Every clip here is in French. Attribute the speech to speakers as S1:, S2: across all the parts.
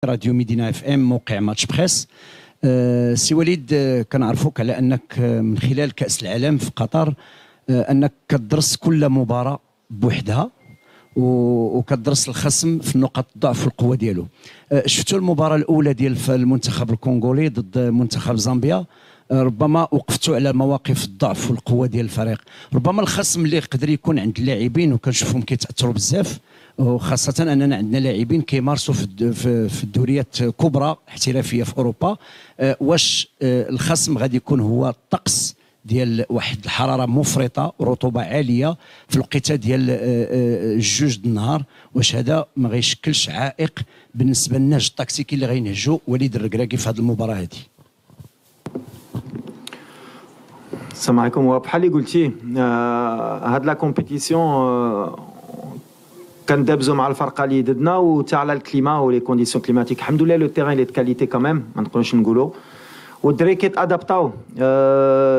S1: راديو مدينة اف ام موقع ماتش بريس. سي وليد، كنعرفوك على انك من خلال كأس العالم في قطر انك كتدرس كل مباراة بوحدها وكتدرس الخصم في نقاط الضعف والقوة ديالو. شفتوا المباراة الأولى ديال المنتخب الكونغولي ضد منتخب زامبيا، ربما وقفتوا على مواقف الضعف والقوة ديال الفريق. ربما الخصم اللي يقدر يكون عند اللاعبين وكنشوفهم كيتأثروا بزاف، وخاصة أننا عندنا لاعبين كيمارسوا في الدوريات كبرى احترافية في أوروبا. واش الخصم غادي يكون هو الطقس ديال واحد الحرارة مفرطة ورطوبة عالية في الوقيته ديال الجوج د النهار؟ واش هذا ما غيشكلش عائق بالنسبة للنهج التكتيكي اللي غينهجوا وليد الركراكي في هذه المباراة هذه؟
S2: السلام عليكم. وبحال اللي قلتي هاد لا كومبيتيسيون كندابزو مع الفرقه اللي ضدنا وتا على الكليما ولي كونديسيون كليماتيك. الحمد لله لو تيران لي دو كاليتي كاميم، ما نقدروش نقولوا. والدراري كيتادابطاو.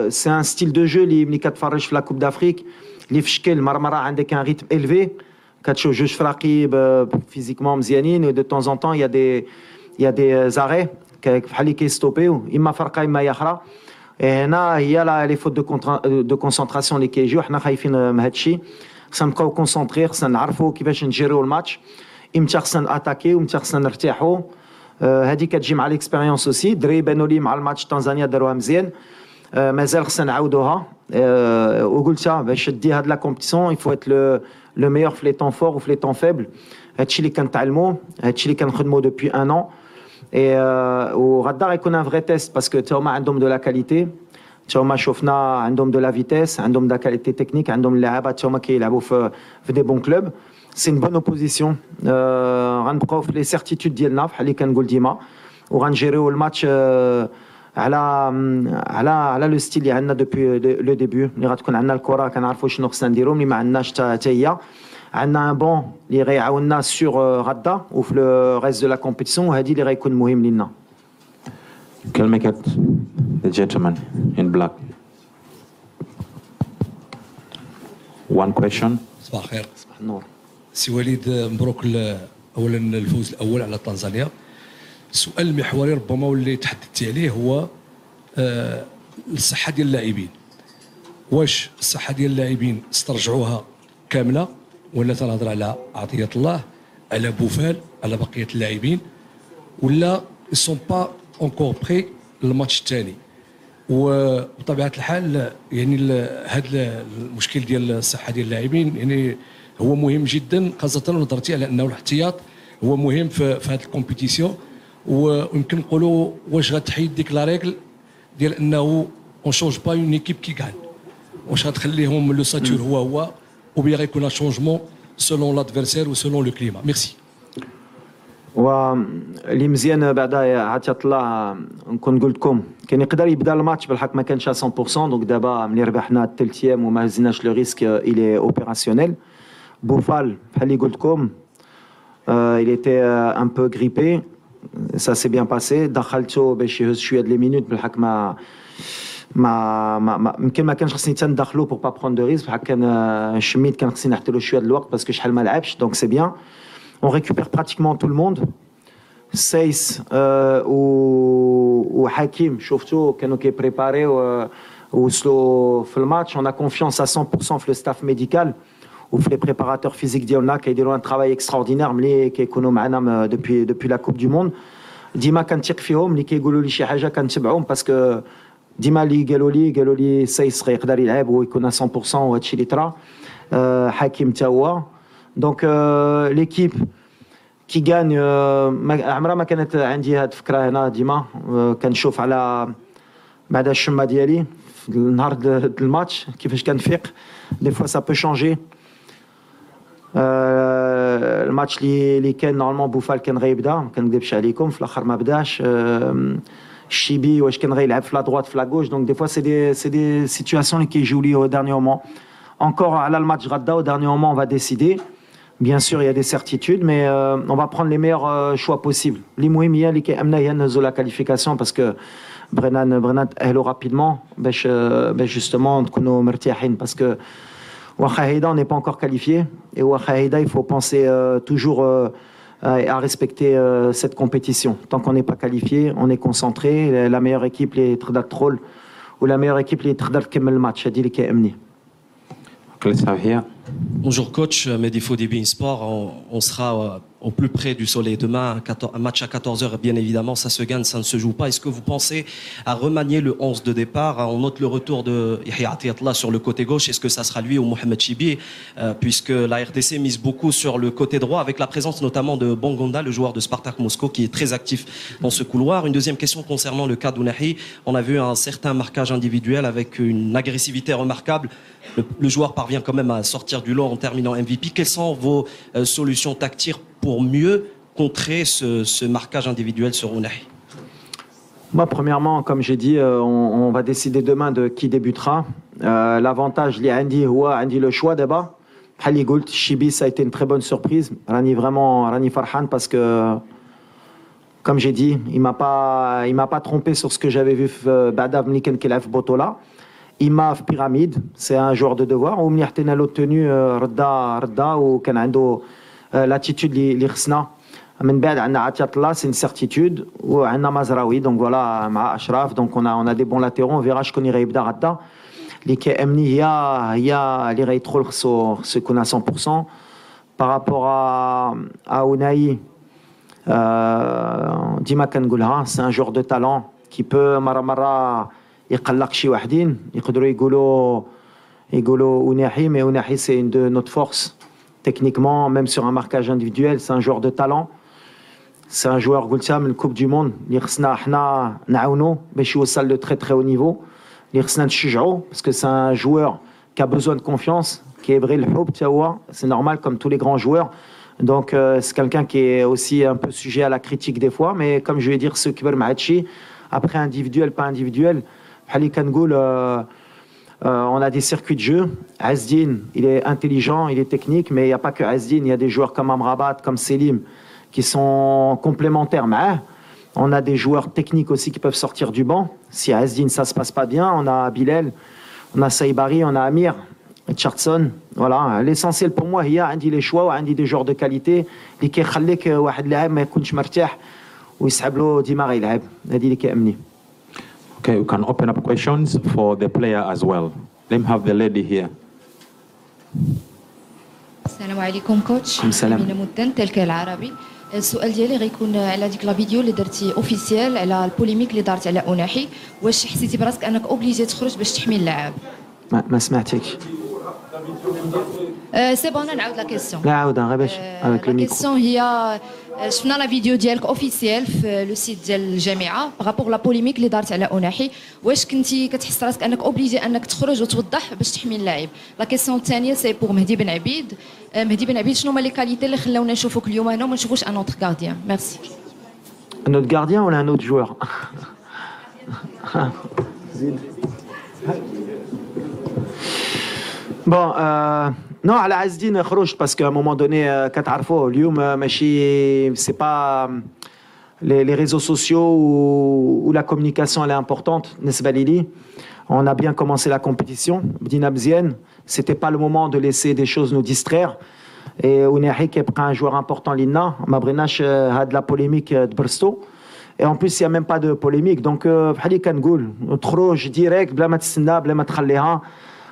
S2: سي ان ستيل دو جو اللي ملي كتفرج في لا كوب دافريك اللي في شكل مرة عندك ان ريتم الفي، كتشوف جوج فراقي فيزيكمون مزيانين، و دو طون ان طون يا دي زاري بحال اللي كيستوبيو، اما فرقه اما هي اخرى. هنا هي لي فوت دو كونسونطراسيون اللي كيجيو. حنا خايفين من هذا الشيء. خصنا نبقاو كونسونطري، خصنا نعرفوا كيفاش نجيريو الماتش، امتى خصنا ناتاكي وامتى خصنا نرتاحوا. هذه كتجي مع ليكسبيريونس اوسي. الدراري بانوا لي مع الماتش تنزانيا داروها مزيان، مازال خصنا نعاودوها. وقلتها باش دي هاد لا كومبيتيسيون يفو ات لو ميور في لي طون فور وفي لي طون فيبل. هادشي اللي كنتعلموا، هادشي اللي كنخدموا دوبوي ان ان. وغدا غيكون ان فري تيست باسكو تا هما عندهم دو لا كاليتي، تا هما شفنا عندهم دو لا فيتيس، عندهم دا كاليتي تكنيك، عندهم اللاعبات تا هما كيلعبوا في دي بون كلوب. سي ان بون اوبوزيسيون. غنبقاو في لي سيرتيتود ديالنا بحال اللي كنقول ديما، وغنجيريو الماتش على لو ستيل اللي عندنا دوبوي لو ديبيو. ملي غتكون عندنا الكره كنعرفوا شنو خصنا نديرو، ملي ما عندناش حتى هي عندنا ان بون اللي غيعاوننا سور غدا وفي لو ريست دو لا كومبيتيسيون، وهذه اللي غيكون مهم لينا.
S3: كلمة the gentleman in black. One question.
S4: صباح الخير.
S2: صباح النور.
S4: سي وليد، مبروك اولا الفوز الاول على تنزانيا. السؤال المحوري ربما واللي تحدثتي عليه هو الصحه ديال اللاعبين. واش الصحه ديال اللاعبين استرجعوها كامله، ولا تنهضر على عطيه الله، على بوفال، على بقيه اللاعبين، ولا سون با اونكور بري للماتش الثاني؟ وبطبيعه الحال يعني هذا المشكل ديال الصحه ديال اللاعبين يعني هو مهم جدا، خاصه نظرتي على انه الاحتياط هو مهم في هذه الكومبيتيسيون. ويمكن نقولوا واش غتحيد ديك لا ريغل ديال انه اون شونج با اون ايكيب كي غان؟ واش غتخليهم لو ساتور هو وبيا غيكون شونجمون سولون لادفيرسير وسولون لو كليما؟ ميرسي.
S2: واللي مزيان بعدا عطيه الله نكون قلت لكم كان يقدر يبدا الماتش بالحق ما كانش 100%. دونك دابا ملي ربحنا الثالث ايام وما هزيناش لو ريسك الي اوبيراسيونيل. بوفال بحال اللي قلت لكم il était un peu grippé, ça s'est bien passé. دخلته باش يهز شويه د لي مينوت بالحق ما يمكن ما كانش خصني تندخلو بور با برون دو ريسك. بالحق كان شميت كان خصني نحط له شويه د الوقت باسكو شحال ما لعبش. دونك سي بيان. On récupère pratiquement tout le monde. سايس وحكيم شفتو كانوا كيبريباريو ووصلوا في الماتش. On a confiance à 100% في le staff médical وفي les préparateurs physiques ديالنا كيديروا ان travail extraordinaire ملي كيكونوا معنا depuis la coupe du monde. ديما كنثق فيهم، اللي كيقولوا لي شي حاجه كنتبعهم باسكو ديما اللي قالوا لي سايس يقدر يلعب ويكون 100% وهادشي اللي طرا. حكيم تا هو. دونك ليكيب كي غان عمرها ما كانت عندي هاد الفكره. هنا ديما كنشوف على بعد الشمه ديالي في النهار د الماتش كيفاش كنفيق. دي فوا سا بو شونجي. الماتش اللي كان نورمالمون بوفال كان غيبدا، ما كنكذبش عليكم، في الاخر ما بداش. الشيبي واش كان غيلعب في لا دروات في لا غوش. دونك دي فوا سي دي سيتوياسيون اللي كيجيو لي او دارني مومون. Encore على الماتش غدا au dernier moment on va décider. Bien sûr, il y a des certitudes, mais on va prendre les meilleurs choix possibles. Les مهم هي اللي كيأمنا هي نهزو لا كاليفيكاسيون باسكو بغينا نتأهلوا رابيدمون باش جوستومون نكونوا مرتاحين باسكو واخا هيدا on n'est pas encore qualifié et واخا هيدا il faut penser toujours et à respecter cette compétition. Tant qu'on n'est pas qualifié, on est concentré. La meilleure équipe, les تقدر ترول, ou la meilleure équipe, les تقدر تكمل الماتش. هذه اللي كيأمني.
S3: Let's have here.
S5: Bonjour coach, Mehdi Fodi beIN Sport, on sera au plus près du soleil demain, un match à 14h bien évidemment, ça se gagne, ça ne se joue pas. Est-ce que vous pensez à remanier le 11 de départ? On note le retour de Yahya Atiyatla sur le côté gauche, est-ce que ça sera lui ou Mohamed Chibi, puisque la RDC mise beaucoup sur le côté droit avec la présence notamment de Bongonda, le joueur de Spartak Moscou qui est très actif dans ce couloir. Une deuxième question concernant le cas d'Ounahi, on a vu un certain marquage individuel avec une agressivité remarquable. Le joueur parvient quand même à sortir du lot en terminant MVP. Quelles sont vos solutions tactiques pour mieux contrer ce marquage individuel sur Ounahi?
S2: Moi, premièrement, comme j'ai dit, on va décider demain de qui débutera. L'avantage, Andy le choix d'abord. Hali Goult, Chibi, ça a été une très bonne surprise. Rani Farhan, parce que, comme j'ai dit, il m'a pas trompé sur ce que j'avais vu Badav Mliken Kelaf Botola. Ima في pyramide, c'est un joueur de devoir. ومني حطينا له التوني ردا وكان عنده l'attitude اللي خصنا. من بعد عندنا عطيات الله, c'est une certitude. وعندنا مزراوي, donc voilà, مع أشرف, donc on a des bons latéraux. On verra شكون اللي غيبدا غدا. اللي كيأمني هي اللي غيدخل خصو يكون à 100%. Par rapport à Ounahi, ديما كنقولها, c'est un joueur de talent qui peut مرة يقلق شي واحدين يقدروا يقولوا Ounahi, mais Ounahi c'est une de notre force techniquement, même sur un marquage individuel, c'est un joueur de talent, c'est un joueur قلتها من الكوب دي موند اللي خصنا حنا نعاونو باش يوصل لو très très haut niveau, اللي خصنا نشجعو parce que c'est un joueur qui a besoin de confiance, كيبغي الحب حتى هو, c'est normal comme tous les grands joueurs. Donc c'est quelqu'un qui est aussi un peu sujet à la critique des fois, mais comme je vais dire, ce كبر مع هادشي après individuel pas individuel. On a des circuits de jeu. Azdin, il est intelligent, il est technique, mais il n'y a pas que Azdin. Il y a des joueurs comme Amrabat, comme Selim, qui sont complémentaires. Mais on a des joueurs techniques aussi qui peuvent sortir du banc. Si à Azdin, ça ne se passe pas bien, on a Bilal, on a Saïbari, on a Amir, Chartson. Voilà. L'essentiel pour moi, il y a les choix, des joueurs de qualité, qui يخليك واحد اللاعب ما يكونش مرتاح ويسحب له ديما غيلعب. هذه اللي كيأمني.
S3: Okay, we can open up questions for the player as well. Let me have the lady here.
S6: السلام عليكم كوتش.
S2: السلام.
S6: أمينة مدن تلك العربي. السؤال ديالي غيكون على ديك لا فيديو اللي درتي اوفيسيال على البوليميك اللي دارت على أوناحي، واش حسيتي براسك انك اوبليجي تخرج باش تحمي اللاعب؟
S2: ما سمعتكش.
S6: سي بون نعاود لا كيسيون.
S2: لا عاودها غير باش
S6: لا كيسيون هي شفنا لا فيديو ديالك اوفيسيال في لو سيت ديال الجامعه بارابور لا بوليميك اللي دارت على أوناحي، واش كنتي كتحس راسك انك اوبليجي انك تخرج وتوضح باش تحمي اللاعب؟ لا كيسيون الثانيه سي بور مهدي بن عبيد. مهدي بن عبيد شنو هما لي كاليتي اللي خلاونا نشوفوك اليوم هنا وما نشوفوش ان اوتر غارديان؟ ميرسي.
S2: Un autre gardien ou un autre joueur? Bon, non, على عزدين خرج parce qu'à un moment donné كتعرفوا اليوم ماشي c'est pas les réseaux sociaux où la communication elle est importante. بالنسبة لي on a bien commencé la compétition بدينا مزيان, c'était pas le moment de laisser des choses nous distraire. Et Ounahi كيبقى un joueur important لينا, ما بغيناش هاد la polémique تبرستو. Et en plus il y a même pas de polémique, donc بحال اللي كنقول تخرج ديريكت بلا ما تستنى بلا ما تخليها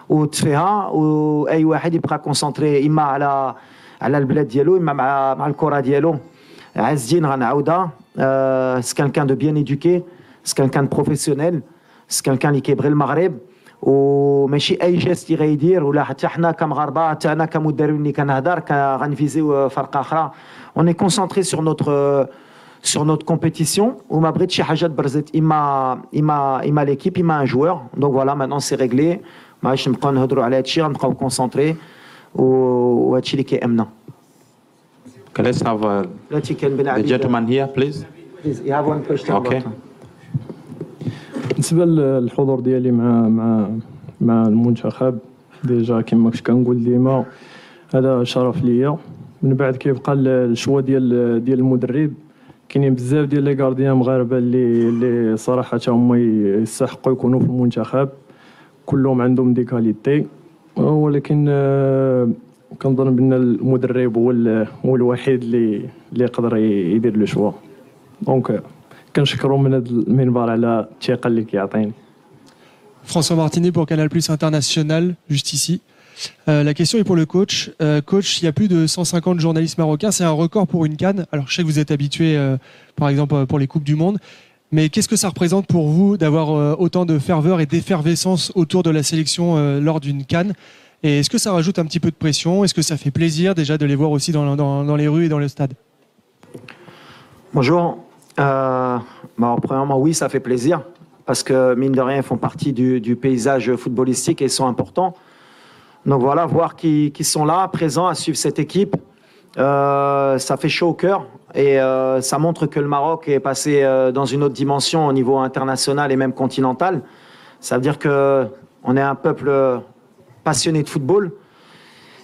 S2: وتفيها, واي واحد يبقى كونسونطري اما على البلاد ديالو اما مع الكره ديالو. عزين غنعاودها, c'est quelqu'un de bien éduqué, c'est quelqu'un de professionnel, c'est quelqu'un اللي كيبغي المغرب, وماشي اي جيست اللي غيدير ولا حتى حنا كمغاربه حتى انا كمدرب اللي كنهضر غنفيزيو فرقه اخرى. On est concentré sur notre compétition وما بغيت شي حاجه تبرزت اما l'équipe اما un joueur. Donc voilà, maintenant c'est réglé. ما عادش نبقاو نهضروا على هادشي, غنبقاو كونسونطري وهادشي اللي كيأمنا.
S3: Okay, let's have the gentleman here, please.
S2: You have one question.
S3: Okay.
S7: بالنسبه للحضور ديالي مع المنتخب, ديجا كما كنت كنقول ديما هذا شرف ليا. من بعد كيبقى الشوا ديال المدرب, كاينين بزاف ديال لي غارديان مغاربه اللي صراحه هما يستحقوا يكونوا في المنتخب, كلهم عندهم دي كاليتي, ولكن كنظن بان المدرب هو الوحيد اللي اللي يقدر يدير لو شوا. دونك كنشكرو من هذا المنبر على الثقه اللي كيعطيني.
S8: François Martinet pour Canal Plus International, juste ici. La question est pour le coach. Coach, il y a plus de 150 journalistes marocains, c'est un record pour une CAN. Alors je sais que vous êtes habitué, par exemple, pour les Coupes du Monde, mais qu'est-ce que ça représente pour vous d'avoir autant de ferveur et d'effervescence autour de la sélection lors d'une CAN? Et est-ce que ça rajoute un petit peu de pression? Est-ce que ça fait plaisir déjà de les voir aussi dans les rues et dans le stade?
S2: Bonjour. Premièrement, oui, ça fait plaisir. Parce que, mine de rien, ils font partie du paysage footballistique et ils sont importants. Donc voilà, voir qu'ils sont là, présents, à suivre cette équipe, ça fait chaud au cœur. Et ça montre que le Maroc est passé dans une autre dimension au niveau international et même continental. Ça veut dire qu'on est un peuple passionné de football.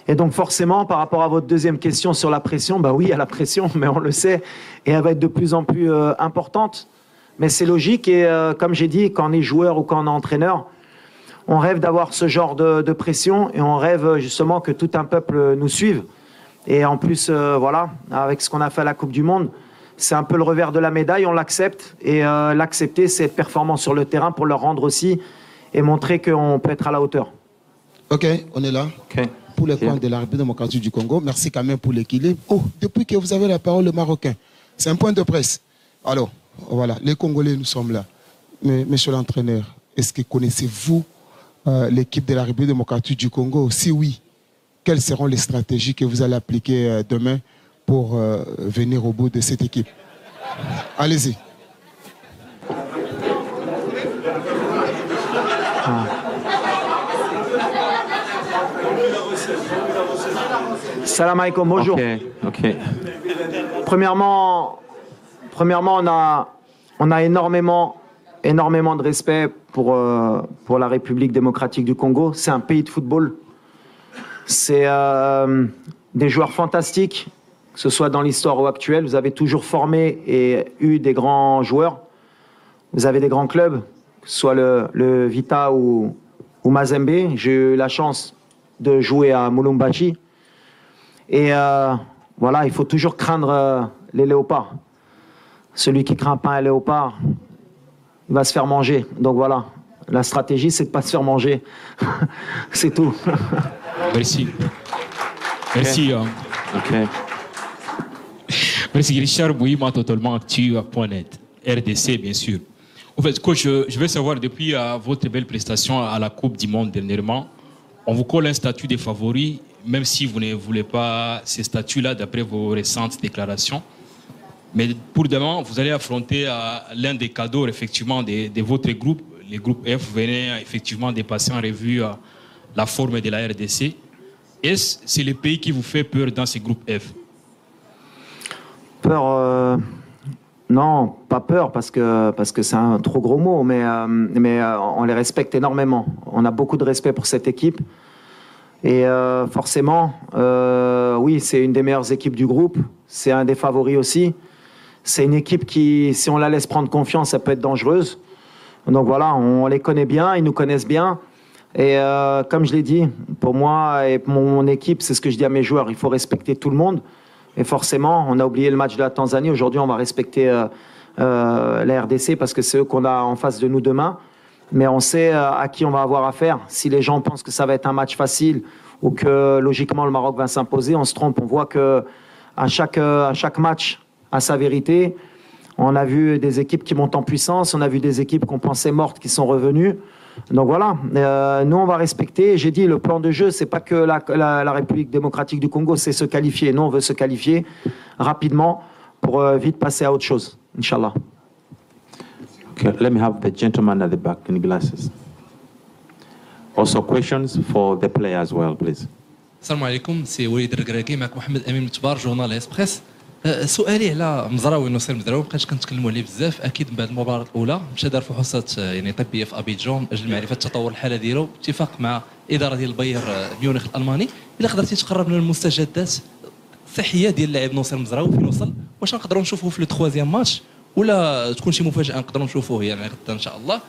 S2: Et donc forcément, par rapport à votre deuxième question sur la pression, bah oui, il y a la pression, mais on le sait, et elle va être de plus en plus importante. Mais c'est logique et comme j'ai dit, quand on est joueur ou quand on est entraîneur, on rêve d'avoir ce genre de pression et on rêve justement que tout un peuple nous suive. Et en plus, voilà, avec ce qu'on a fait à la Coupe du Monde, c'est un peu le revers de la médaille, on l'accepte. Et l'accepter, c'est être performant sur le terrain pour leur rendre aussi et montrer qu'on peut être à la hauteur.
S9: Ok, on est là. Okay. Pour les points de la République démocratique du Congo, merci quand même pour l'équilibre. Oh, depuis que vous avez la parole, le Marocain, c'est un point de presse. Alors, voilà, les Congolais, nous sommes là. Mais, monsieur l'entraîneur, est-ce que connaissez-vous l'équipe de la République démocratique du Congo? Si oui, quelles seront les stratégies que vous allez appliquer demain pour venir au bout de cette équipe? Allez-y.
S2: Salam alaikum, bonjour.
S3: Okay.
S2: Premièrement, on a énormément de respect pour la République démocratique du Congo. C'est un pays de football. C'est des joueurs fantastiques, que ce soit dans l'histoire ou actuelle. Vous avez toujours formé et eu des grands joueurs. Vous avez des grands clubs, que ce soit le Vita ou Mazembe. J'ai eu la chance de jouer à Mulumbashi. Et voilà, il faut toujours craindre les léopards. Celui qui craint pas un léopard, il va se faire manger. Donc voilà, la stratégie, c'est de ne pas se faire manger. C'est tout.
S10: Merci. Merci.
S3: Okay.
S10: Merci Richard Bouima, totalement actu.net. RDC, bien sûr. En fait, coach, je veux savoir, depuis votre belle prestation à la Coupe du Monde dernièrement, on vous colle un statut de favori, même si vous ne voulez pas ces statuts-là d'après vos récentes déclarations. Mais pour demain, vous allez affronter l'un des cadeaux effectivement de votre groupe, le groupe F. Vous venez effectivement de passer en revue la forme de la RDC. Est-ce que c'est le pays qui vous fait peur dans ce groupe F?
S2: Peur, non, pas peur parce que c'est un trop gros mot, mais on les respecte énormément. On a beaucoup de respect pour cette équipe. Et forcément, oui, c'est une des meilleures équipes du groupe. C'est un des favoris aussi. C'est une équipe qui, si on la laisse prendre confiance, ça peut être dangereuse. Donc voilà, on les connaît bien, ils nous connaissent bien. Et comme je l'ai dit, pour moi et pour mon équipe, c'est ce que je dis à mes joueurs, il faut respecter tout le monde. Et forcément, on a oublié le match de la Tanzanie. Aujourd'hui, on va respecter la RDC parce que c'est eux qu'on a en face de nous demain. Mais on sait à qui on va avoir affaire. Si les gens pensent que ça va être un match facile ou que logiquement le Maroc va s'imposer, on se trompe. On voit que à chaque match a sa vérité. On a vu des équipes qui montent en puissance, on a vu des équipes qu'on pensait mortes qui sont revenues. Donc voilà, nous on va respecter. J'ai dit, le plan de jeu, c'est pas que la République démocratique du Congo, c'est se qualifier. Nous on veut se qualifier rapidement pour vite passer à autre chose, Inch'Allah.
S3: Okay, let me have the gentleman at the back in glasses. Also questions for the player as well, please.
S11: السلام عليكم سي وليد الركراكي معك محمد امين متبار جورنال اسبريس. سؤالي على مزراوي نصير مزراوي مابقاش كنتكلموا عليه بزاف. اكيد من بعد المباراه الاولى مشى دار فحوصات يعني طبيه في ابيجون من اجل معرفه تطور الحاله ديالو باتفاق مع اداره ديال باير ميونخ الالماني. الا قدرتي تقرب لنا المستجدات الصحيه ديال اللاعب نصير مزراوي فين وصل، واش نقدروا نشوفوه في لو تخوازيام ماتش ولا تكون شي مفاجاه نقدروا نشوفوه يعني غدا ان شاء الله.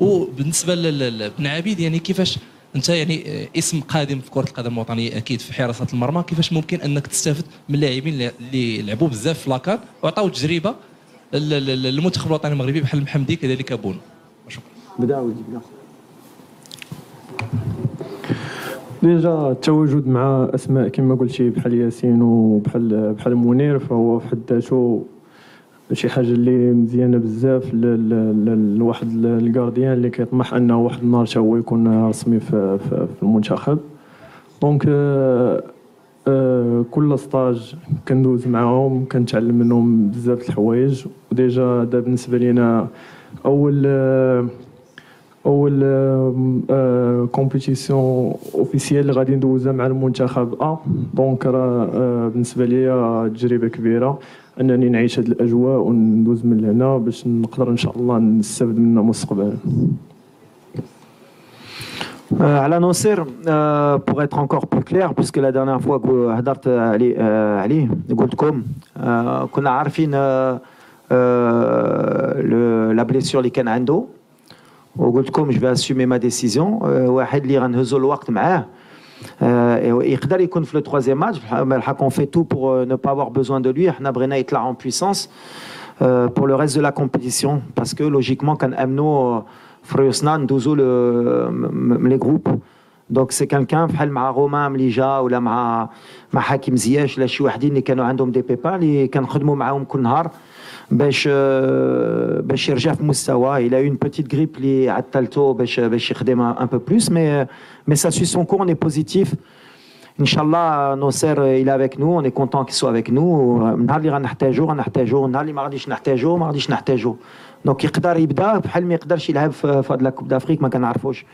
S11: وبالنسبه لبن عبيد يعني كيفاش انت يعني اسم قادم في كره القدم الوطنيه اكيد في حراسه المرمى، كيفاش ممكن انك تستافد من اللاعبين اللي لعبوا بزاف في لاكار وعطاو تجربه للمنتخب الوطني المغربي بحال محمدي كذلك بونو؟ شكرا.
S2: بدا ولدي بدا.
S7: ديجا التواجد مع اسماء كما قلتي بحال ياسين وبحال منير فهو في حد ذاته شي حاجه اللي مزيانه بزاف لواحد الكارديان اللي كيطمح انه واحد النهار حتى هو يكون رسمي في المنتخب. دونك كل ستاج كندوز معاهم كنتعلم منهم بزاف الحوايج. وديجا دا بالنسبه لينا اول كومبيتيسيون اوفيسيال اللي غادي ندوزها مع المنتخب دونك راه بالنسبه ليا تجربه كبيره انني نعيش هذه الاجواء وندوز من هنا باش نقدر ان شاء الله نستافد منها مستقبلا.
S2: على ناصر pour être encore plus clair puisque la dernière fois que هضرت عليه قلت لكم كنا عارفين la blessure اللي كان عنده وقلت لكم je vais assumer ma décision. واحد اللي غنهزوا الوقت معاه يقدر يكون في لو troisième match. On fait tout pour ne pas avoir besoin de lui. حنا بغينا يطلع en puissance pour le reste de la compétition parce que logiquement كان امنوا فريوسنا ندوزو لي جروب. دونك سي كالكان بحال مع رومان مليجا ولا مع حكيم زياش ولا شي وحدين اللي كانوا عندهم دي بيبان اللي كنخدموا معاهم كل نهار باش يرجع في مستوى. Il a eu une petite grippe اللي عطلته باش يخدم un peu plus mais ça suit son cours. On est positif. Inch'Allah, Nasser, il est avec nous. On est content qu'il soit avec nous. النهار اللي غنحتاجو النهار اللي ما غاديش نحتاجو. دونك يقدر يبدا بحال ما يقدرش يلعب في هاد لا كوب دافريك ما كنعرفوش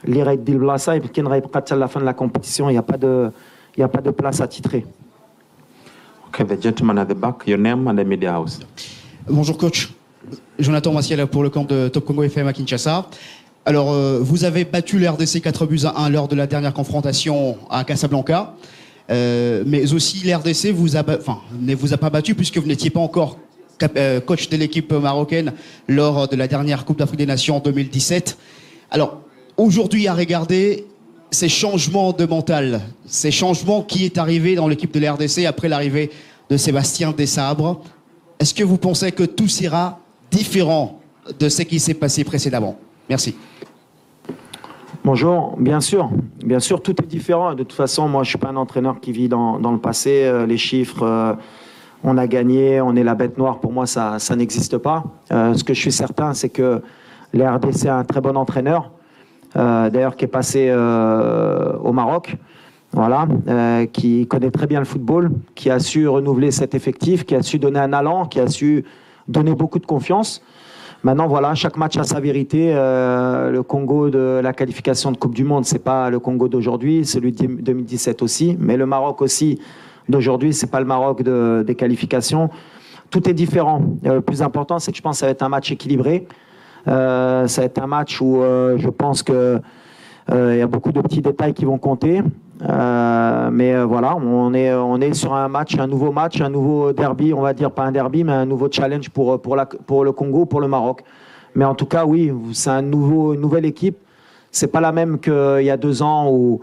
S2: اللي غيدي البلاصه يمكن غيبقى حتى لا فان لا كومبيتيسيون. Il y a pas de place à titrer.
S3: Okay, the gentleman at the back, your name and the media house.
S12: Bonjour coach, Jonathan Maciel pour le camp de Top Congo FM à Kinshasa. Alors vous avez battu le RDC 4-1 lors de la dernière confrontation à Casablanca, mais aussi le RDC ne vous a pas battu puisque vous n'étiez pas encore coach de l'équipe marocaine lors de la dernière Coupe d'Afrique des Nations en 2017. Alors aujourd'hui à regarder ces changements de mental, ces changements qui est arrivé dans l'équipe de la RDC après l'arrivée de Sébastien Desabre, est-ce que vous pensez que tout sera différent de ce qui s'est passé précédemment? Merci.
S2: Bonjour, bien sûr, tout est différent. De toute façon, moi, je suis pas un entraîneur qui vit dans le passé. Les chiffres, on a gagné, on est la bête noire. Pour moi, ça n'existe pas. Ce que je suis certain, c'est que la RDC a un très bon entraîneur, d'ailleurs, qui est passé au Maroc. Voilà, qui connaît très bien le football, qui a su renouveler cet effectif, qui a su donner un allant, qui a su donner beaucoup de confiance. Maintenant, voilà, chaque match a sa vérité. Le Congo de la qualification de Coupe du Monde, c'est pas le Congo d'aujourd'hui, celui de 2017 aussi, mais le Maroc aussi d'aujourd'hui, c'est pas le Maroc des qualifications. Tout est différent. Le plus important, c'est que je pense que ça va être un match équilibré. Ça va être un match où je pense que il y a beaucoup de petits détails qui vont compter. Mais voilà, on est sur un match, un nouveau match, un nouveau derby, on va dire pas un derby, mais un nouveau challenge pour le Congo, pour le Maroc. Mais en tout cas, oui, c'est une nouvelle équipe. C'est pas la même qu'il y a 2 ans ou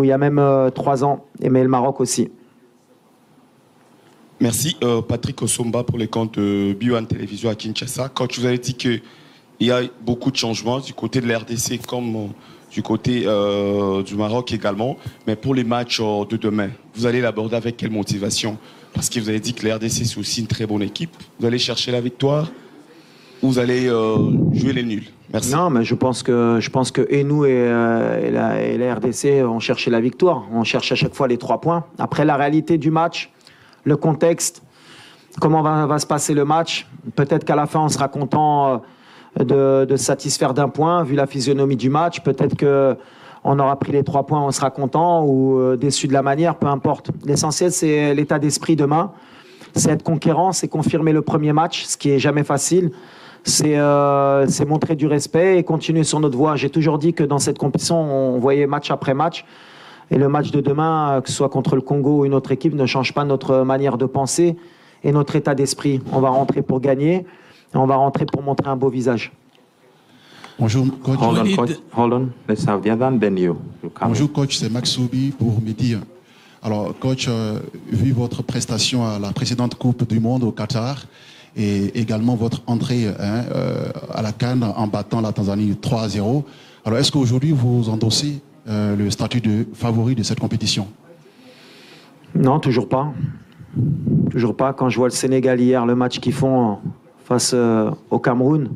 S2: il y a même 3 ans, mais le Maroc aussi.
S13: Merci. Patrick Osomba pour les comptes de BioAne Télévision à Kinshasa. Quand vous avez dit qu'il y a beaucoup de changements du côté de la RDC comme du côté du Maroc également, mais pour les matchs de demain, vous allez l'aborder avec quelle motivation? Parce que vous avez dit que la RDC c'est aussi une très bonne équipe. Vous allez chercher la victoire ou vous allez jouer les nuls? Merci.
S2: Non, mais je pense que et nous et la RDC on cherchait la victoire. On cherche à chaque fois les 3 points. Après la réalité du match, le contexte, comment va se passer le match. Peut-être qu'à la fin on sera content de satisfaire d'un point vu la physionomie du match. Peut-être qu'on aura pris les 3 points, on sera content ou déçu de la manière, peu importe. L'essentiel, c'est l'état d'esprit demain. C'est être conquérant, c'est confirmer le premier match, ce qui est jamais facile. C'est montrer du respect et continuer sur notre voie. J'ai toujours dit que dans cette compétition, on voyait match après match. Et le match de demain, que ce soit contre le Congo ou une autre équipe, ne change pas notre manière de penser et notre état d'esprit. On va rentrer pour gagner. On va rentrer pour montrer un beau visage.
S14: Bonjour, coach.
S3: Hold on. Let's have the other one, then you come.
S14: Bonjour, coach. C'est Max Soubi pour Midi. Alors, coach, vu votre prestation à la précédente Coupe du Monde au Qatar et également votre entrée à la CAN en battant la Tanzanie 3-0, alors est-ce qu'aujourd'hui vous endossez le statut de favori de cette compétition?
S2: Non, toujours pas. Toujours pas. Quand je vois le Sénégal hier, le match qu'ils font face au Cameroun,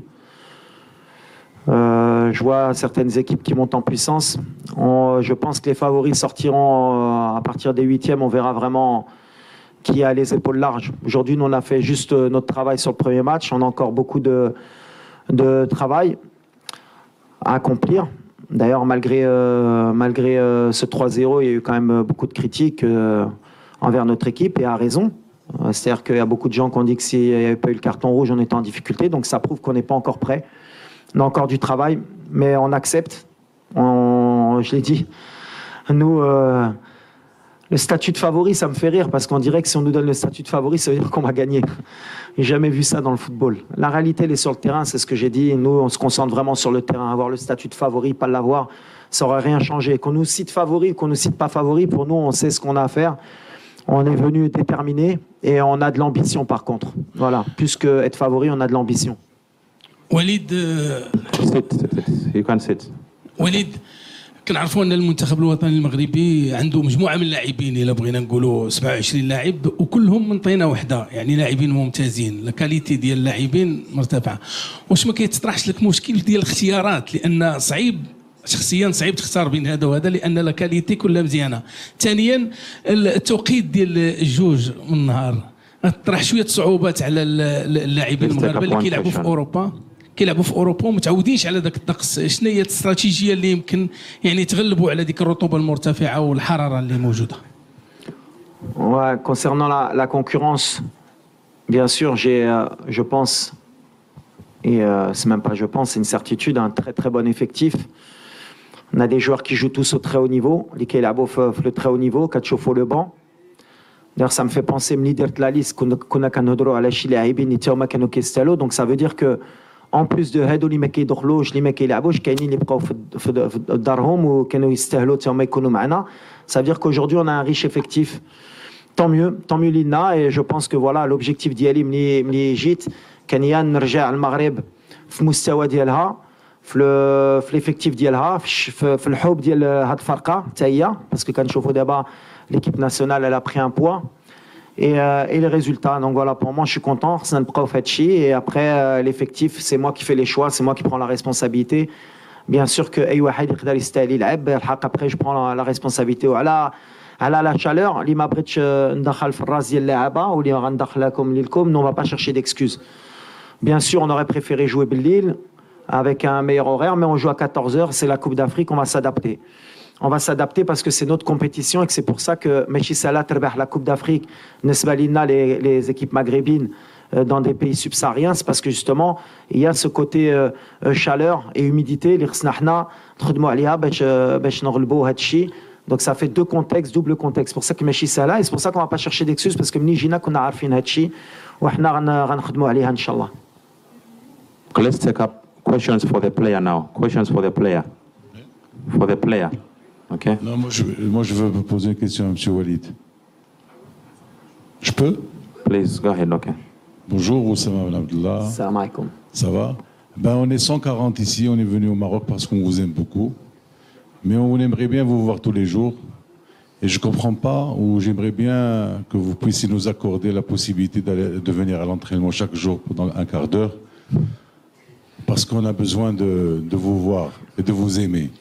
S2: je vois certaines équipes qui montent en puissance. Je pense que les favoris sortiront à partir des 8e. On verra vraiment qui a les épaules larges. Aujourd'hui, nous, on a fait juste notre travail sur le premier match. On a encore beaucoup de travail à accomplir. D'ailleurs, malgré ce 3-0, il y a eu quand même beaucoup de critiques envers notre équipe, et à raison. C'est-à-dire qu'il y a beaucoup de gens qui ont dit que s'il n'y avait pas eu le carton rouge, on était en difficulté. Donc ça prouve qu'on n'est pas encore prêt. On a encore du travail, mais on accepte. Je l'ai dit. Nous, le statut de favori, ça me fait rire, parce qu'on dirait que si on nous donne le statut de favori, ça veut dire qu'on va gagner. J'ai jamais vu ça dans le football. La réalité, elle est sur le terrain, c'est ce que j'ai dit. Nous, on se concentre vraiment sur le terrain. Avoir le statut de favori, pas l'avoir, ça n'aurait rien changé. Qu'on nous cite favori ou qu'on nous cite pas favori, pour nous, on sait ce qu'on a à faire. On est venu déterminé et on a de l'ambition par contre. Voilà, plus qu'être favori, on a de l'ambition.
S15: وليد
S3: You can sit.
S15: وليد كنعرفوا ان المنتخب الوطني المغربي عنده مجموعه من اللاعبين الا بغينا نقولوا 27 لاعب وكلهم من طينه وحده يعني لاعبين ممتازين الكاليتي ديال اللاعبين مرتفعه واش ما كيتطرحش لك مشكل ديال الاختيارات لان صعيب شخصيا صعيب تختار بين هذا وهذا لان الكاليتي كلها مزيانه ثانيا التوقيت ديال الجوج من النهار طرح شويه صعوبات على اللاعبين المغاربه اللي كيلعبوا في اوروبا ومتعودينش على ذاك الطقس شنو هي الاستراتيجيه اللي يمكن يعني تغلبوا على ديك الرطوبه المرتفعه والحراره اللي موجوده
S2: Ouais, concernant la concurrence, bien sûr, je pense, et c'est même pas je pense, c'est une certitude, un très très bon effectif. On a des joueurs qui jouent tous au très haut niveau, les qui le très haut niveau, qui chauffent le banc. D'ailleurs, ça me fait penser, la liste, qu'on a à la Chili, donc ça veut dire que en plus de هادو اللي ما كيدخلوش اللي ما كيلعبوش كاينين اللي بقاو في دارهم وكانوا يستاهلوا حتى هما يكونوا معنا. Ça veut dire qu'aujourd'hui on a un riche effectif. Tant mieux لينا, et je pense que voilà l'objectif ديالي ملي جيت كان يا نرجع المغرب في المستوى ديالها في l'effectif ديالها في الحب ديال هاد الفرقه حتى هي, parce que كنشوفوا دابا l'équipe nationale elle a pris un poids. Et les résultats. Donc voilà, pour moi, je suis content. Et après, l'effectif, c'est moi qui fais les choix, c'est moi qui prends la responsabilité. Bien sûr que après, je prends la responsabilité. Voilà, la chaleur, nous, on va pas chercher d'excuses. Bien sûr, on aurait préféré jouer Bellil avec un meilleur horaire, mais on joue à 14h, c'est la Coupe d'Afrique, on va s'adapter. On va s'adapter parce que c'est notre compétition et que c'est pour ça que Mechi Salah terbah la Coupe d'Afrique, Nesbalina, les équipes maghrébines dans des pays subsahariens, c'est parce que justement il y a ce côté chaleur et humidité. Donc ça fait deux contextes, double contexte. C'est pour ça que Mechi Salah, et c'est pour ça qu'on ne va pas chercher d'excuses parce que Mnijina qu'on a arfin Hachi, Inshallah.
S3: Let's take up questions for the player now. Questions for the player. For the player. Okay.
S16: Non, moi je veux poser une question à M. Walid. Je peux?
S3: Please, go ahead, okay.
S16: Bonjour, Oussama Ben Abdullah.
S2: Salam alaikum.
S16: Ça va? Ben, on est 140 ici, on est venu au Maroc parce qu'on vous aime beaucoup. Mais on aimerait bien vous voir tous les jours. Et je ne comprends pas, ou j'aimerais bien que vous puissiez nous accorder la possibilité de venir à l'entraînement chaque jour pendant un quart d'heure. Parce qu'on a besoin de vous voir et de vous aimer.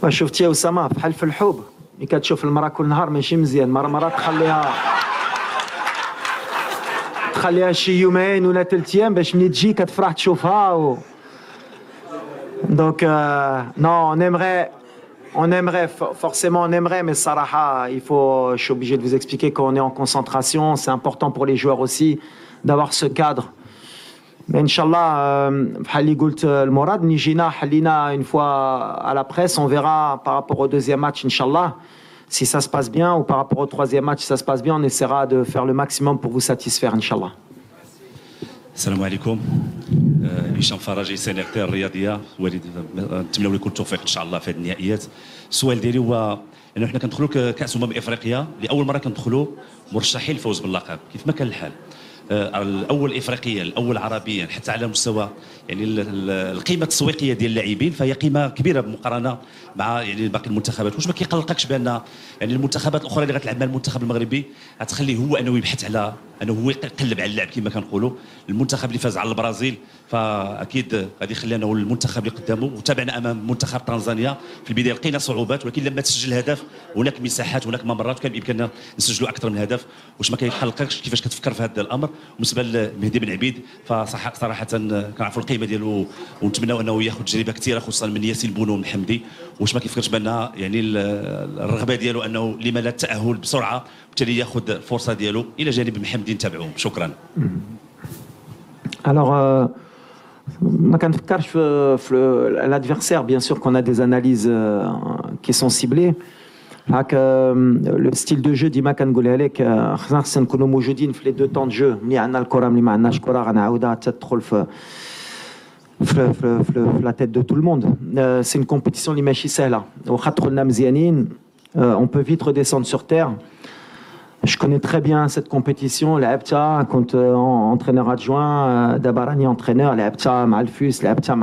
S2: شفتي يا أسامة بحال في الحب ملي كتشوف المرأة كل نهار ماشي مزيان مرات تخليها شي يومين ولا 3 أيام باش ملي تجي كتفرح تشوفها donc non on aimerait forcément on aimerait mais Saraha je suis obligé de vous expliquer qu'on est en concentration, c'est important pour les joueurs aussi d'avoir ce cadre. Mais Inch'Allah, une fois à la presse, on verra par rapport au deuxième match, Inch'Allah, si ça se passe bien, ou par rapport au troisième match, si ça se passe bien, on essaiera de faire le maximum pour vous satisfaire, Inch'Allah.
S17: السلام عليكم. هشام فرجي سينيتير الرياضيه وليد، نتمنى لكم التوفيق ان شاء الله في هذه النهائيات. السؤال ديالي هو انه حنا كندخلوا كاس افريقيا لاول مره كندخلوا مرشحين للفوز باللقب، كيف ما كان الحال الاول افريقيا الاول عربيا حتى على مستوى يعني القيمه التسويقيه ديال اللاعبين فهي قيمه كبيره بالمقارنه مع يعني باقي المنتخبات. واش ما كيقلقكش بان يعني المنتخبات الاخرى اللي غتلعب مع المنتخب المغربي غتخليه هو انه يبحث على انه هو يقلب على اللعب كما كنقولوا؟ المنتخب اللي فاز على البرازيل فاكيد غادي يخلي انه المنتخب اللي قدامه، وتابعنا امام منتخب تنزانيا في البدايه لقينا صعوبات، ولكن لما تسجل هدف هناك مساحات هناك ممرات كان بامكاننا نسجلوا اكثر من هدف. واش ما كيقلقكش كيفاش كتفكر في هذا الامر؟ بالنسبه لمهدي بن عبيد فصراحه كنعرفوا القيمه ديالو ونتمناو انه ياخذ تجربه كثيره خصوصا من ياسين بونو ومن حمدي. واش ما كيفكرش بان يعني الرغبه ديالو انه لما لا التاهل بسرعه وبالتالي ياخذ الفرصه ديالو الى جانب محمدي نتابعوه؟ شكرا.
S2: Alors, ما كنفكرش في l'adversaire. Bien sûr qu'on a des analyses qui sont ciblées. هكا لو ستيل دو جو ديما كنقولها لك، خصنا نكونوا موجودين في لي دو طون دو جو. ملي عندنا الكره ملي ما عندناش كره غنعاودها تدخل في لا تيت دو تو الموند. سي اون كومبيتيسيون اللي ماشي سهله، واخا دخلنا مزيانين on peut vite redescendre sur terre. Je connais très bien cette compétition. لعبتها كنت entraîneur adjoint، دابا راني entraîneur. لعبتها مع الفوس، لعبتها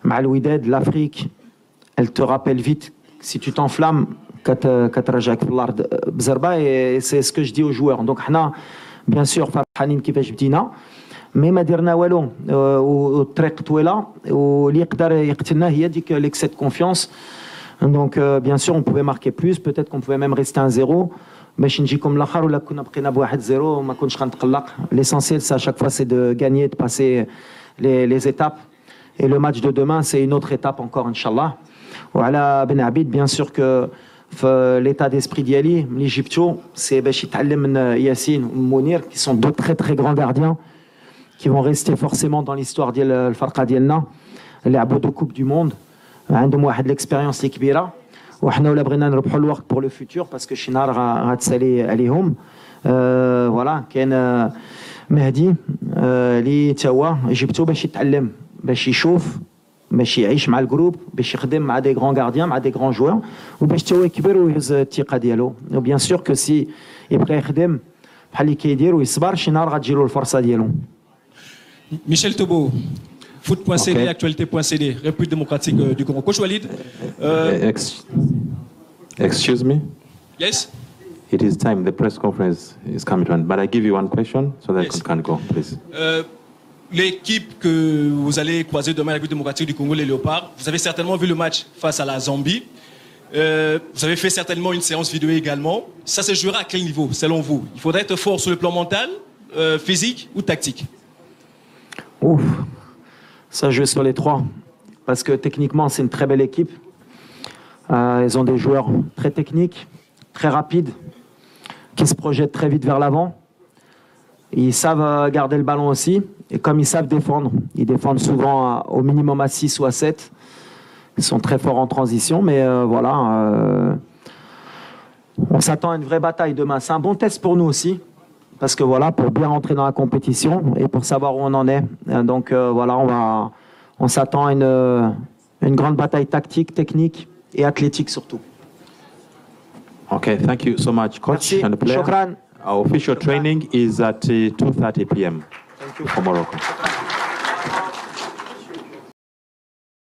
S2: مع الوداد. l'Afrique elle te rappelle vite si tu t'enflammes كترجعك في الارض بزربه. سي سكو جو دي او جوار. دونك حنا بيان سور فرحانين كيفاش بدينا، مي ما درنا والو، والطريق طويله، واللي يقدر يقتلنا هي ديك ليكسيت كونفيونس. دونك بيان سور on pouvait marquer plus، peut-être qu'on pouvait même rester 1-0 باش نجيكم الاخر، ولا كنا بقينا ب1-0 وما كنتش غنتقلق. ليسونسيال سا chaque fois c'est de gagner, de passer les étapes, et le match de demain c'est une autre étape encore inchallah. وعلى بن عبيد بيان سور كو في l'état d'esprit ديالي ملي جبتو سي باش يتعلم من ياسين ومنير qui sont deux très très grands gardiens qui vont rester forcément dans l'histoire ديال الفرقه ديالنا. لعبوا دو كوب دو موند، عندهم واحد ليكسبيريونس اللي كبيره، وحنا ولا بغينا نربحوا الوقت بور لو فيتور باسكو شي نهار غتسالي عليهم. فوالا كاين مهدي اللي تا هو جبتو باش يتعلم، باش يشوف، باش يعيش مع الجروب، باش يخدم مع دي غران غارديان، مع دي غران جوار، وباش تا هو يكبر ويهز الثقه ديالو. وبيان سور كو سي يبقى يخدم بحال اللي كيدير ويصبر، شي نهار غتجيلو الفرصه ديالو.
S18: Michel Tobo, foot.cd, actualité.cd, République démocratique du Congo. Coach Walid.
S3: Excuse me?
S18: Yes?
S3: It is time. The press conference is coming to an end. But I give you one question so that you can go, please.
S18: L'équipe que vous allez croiser demain, la République démocratique du Congo, les Léopards, vous avez certainement vu le match face à la Zambie. Vous avez fait certainement une séance vidéo également. Ça se jouera à quel niveau, selon vous? Il faudrait être fort sur le plan mental, physique ou tactique?
S2: Ouf, ça joue sur les trois. Parce que techniquement, c'est une très belle équipe. Ils ont des joueurs très techniques, très rapides, qui se projettent très vite vers l'avant. Ils savent garder le ballon aussi. Et comme ils savent défendre, ils défendent souvent au minimum à 6 ou à 7. Ils sont très forts en transition. Mais voilà, on s'attend à une vraie bataille demain. C'est un bon test pour nous aussi. Parce que voilà, pour bien rentrer dans la compétition et pour savoir où on en est. Donc voilà, on s'attend à une grande bataille tactique, technique et athlétique surtout.
S3: Okay, thank you so much, coach and player. Our official training is at 2:30 p.m. for Morocco.